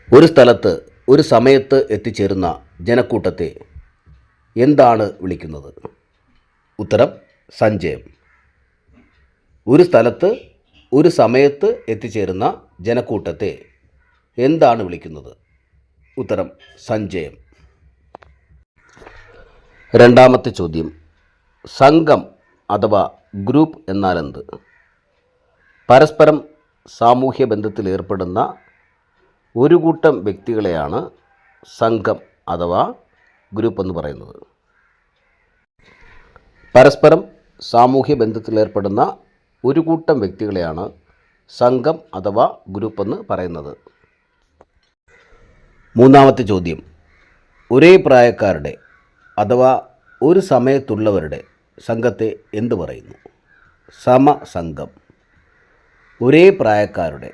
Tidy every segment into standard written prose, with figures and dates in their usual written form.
ഒരു സ്ഥലത്ത് ഒരു സമയത്ത് എത്തിച്ചേരുന്ന ജനക്കൂട്ടത്തെ എന്താണ് വിളിക്കുന്നത്? ഉത്തരം സഞ്ചയം. ഒരു സ്ഥലത്ത് ഒരു സമയത്ത് എത്തിച്ചേരുന്ന ജനക്കൂട്ടത്തെ എന്താണ് വിളിക്കുന്നത്? ഉത്തരം സഞ്ചയം. രണ്ടാമത്തെ ചോദ്യം, സംഘം അഥവാ ഗ്രൂപ്പ് എന്നാൽ എന്ത്? പരസ്പരം സാമൂഹ്യ ബന്ധത്തിൽ ഏർപ്പെടുന്ന ഒരു കൂട്ടം വ്യക്തികളെയാണ് സംഘം അഥവാ ഗ്രൂപ്പ് എന്ന് പറയുന്നത്. പരസ്പരം സാമൂഹ്യ ബന്ധത്തിൽ ഏർപ്പെടുന്ന ഒരു കൂട്ടം വ്യക്തികളെയാണ് സംഘം അഥവാ ഗ്രൂപ്പ് എന്ന് പറയുന്നത്. മൂന്നാമത്തെ ചോദ്യം, ഒരേ പ്രായക്കാരുടെ അഥവാ ഒരു സമയത്തുള്ളവരുടെ സംഘത്തെ എന്തു പറയുന്നു? സമസംഘം. ഒരേ പ്രായക്കാരുടെ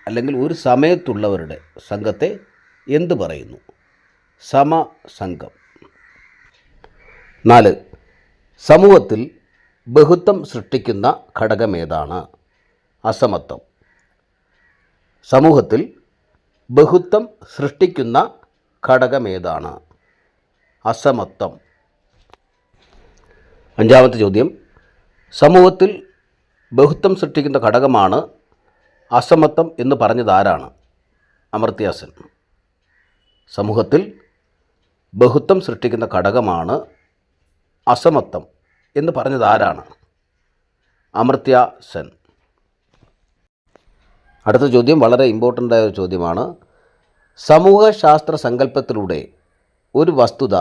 അല്ലെങ്കിൽ ഒരു സമയത്തുള്ളവരുടെ സംഘത്തെ എന്തു പറയുന്നു? സമസംഘം. 4. സമൂഹത്തിൽ ബഹുത്വം സൃഷ്ടിക്കുന്ന ഘടകമേതാണ്? അസമത്വം. സമൂഹത്തിൽ ബഹുത്വം സൃഷ്ടിക്കുന്ന ഘടകമേതാണ്? അസമത്വം. 5. ചോദ്യം, സമൂഹത്തിൽ ബഹുത്വം സൃഷ്ടിക്കുന്ന ഘടകമാണ് അസമത്വം എന്ന് പറഞ്ഞതാരാണ്? അമർത്യ സെൻ. സമൂഹത്തിൽ ബഹുത്വം സൃഷ്ടിക്കുന്ന ഘടകമാണ് അസമത്വം എന്ന് പറഞ്ഞതാരാണ്? അമർത്യ സെൻ. അടുത്ത ചോദ്യം വളരെ ഇമ്പോർട്ടൻ്റ് ആയ ഒരു ചോദ്യമാണ്. സമൂഹശാസ്ത്ര സങ്കല്പത്തിലൂടെ ഒരു വസ്തുത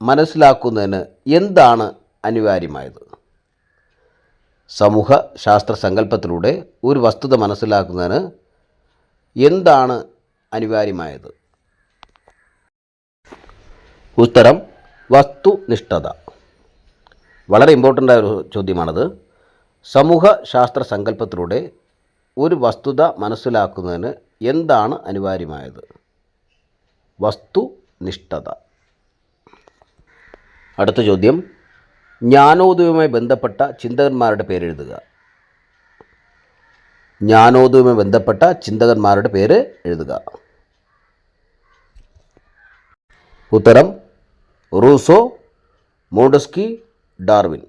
മനസ്സിലാക്കുന്നതിന് എന്താണ് അനിവാര്യമായത്? സമൂഹശാസ്ത്ര സങ്കല്പത്തിലൂടെ ഒരു വസ്തുത മനസ്സിലാക്കുന്നതിന് എന്താണ് അനിവാര്യമായത്? ഉത്തരം വസ്തുനിഷ്ഠത. വളരെ ഇമ്പോർട്ടൻ്റ് ആയ ഒരു ചോദ്യമാണത്. സമൂഹശാസ്ത്ര സങ്കല്പത്തിലൂടെ ഒരു വസ്തുത മനസ്സിലാക്കുന്നതിന് എന്താണ് അനിവാര്യമായത്? വസ്തുനിഷ്ഠത. അടുത്ത ചോദ്യം, ജ്ഞാനോദയവുമായി ബന്ധപ്പെട്ട ചിന്തകന്മാരുടെ പേരെഴുതുക. ജ്ഞാനോദയവുമായി ബന്ധപ്പെട്ട ചിന്തകന്മാരുടെ പേര് എഴുതുക. ഉത്തരം റൂസോ, മോണ്ടസ്ക്യൂ, ഡാർവിൻ.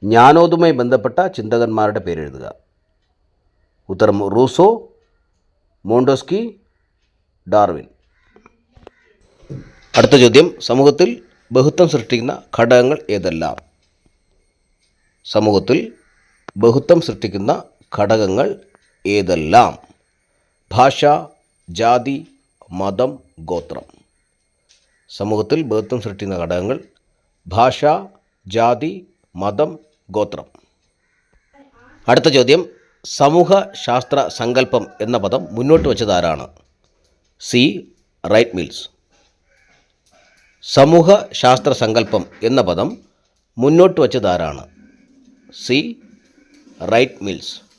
ജ്ഞാനോദയവുമായി ബന്ധപ്പെട്ട ചിന്തകന്മാരുടെ പേരെഴുതുക. ഉത്തരം റൂസോ, മോണ്ടസ്ക്യൂ, ഡാർവിൻ. അടുത്ത ചോദ്യം, സമൂഹത്തിൽ ബഹുത്വം സൃഷ്ടിക്കുന്ന ഘടകങ്ങൾ ഏതെല്ലാം? സമൂഹത്തിൽ ബഹുത്വം സൃഷ്ടിക്കുന്ന ഘടകങ്ങൾ ഏതെല്ലാം? ഭാഷ, ജാതി, മതം, ഗോത്രം. സമൂഹത്തിൽ ബഹുത്വം സൃഷ്ടിക്കുന്ന ഘടകങ്ങൾ ഭാഷ, ജാതി, മതം, ഗോത്രം. അടുത്ത ചോദ്യം, സമൂഹശാസ്ത്ര സങ്കല്പം എന്ന പദം മുന്നോട്ട് വച്ചതാരാണ്? സി. Wright Mills. സമൂഹശാസ്ത്ര സങ്കല്പം എന്ന പദം മുന്നോട്ട് വച്ചതാരാണ്? സി. Wright mills.